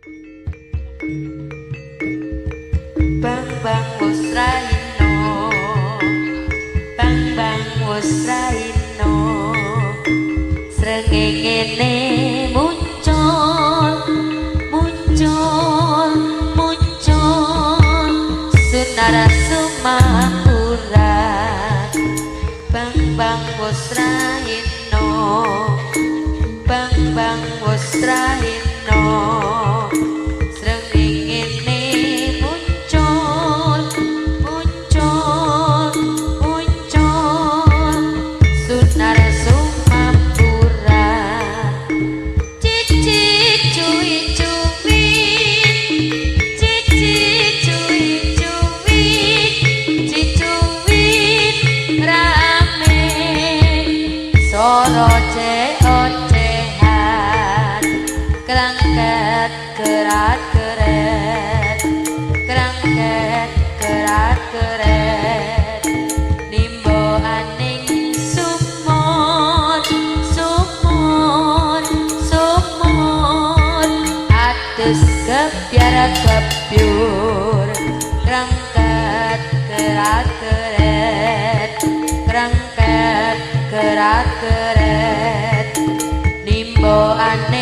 Bang bang wis raino, bang bang wis raino, srengenge muncul, muncul, muncul, sunara sumapura. Bang bang wis raino, bang bang wis raino, srengenge muncul, muncul, muncul, sunara sumapura. Cicik cuwi cuwit, cicik cuwi cuwit, cicuwit rame, soro ocehan, kerangket kerat keret, kerangket kerat keret, nimbo aning sumur, sumur, sumur, atus kebiara kebyur, kerangket kerat keret, kerangket kerat keret, nimbo aning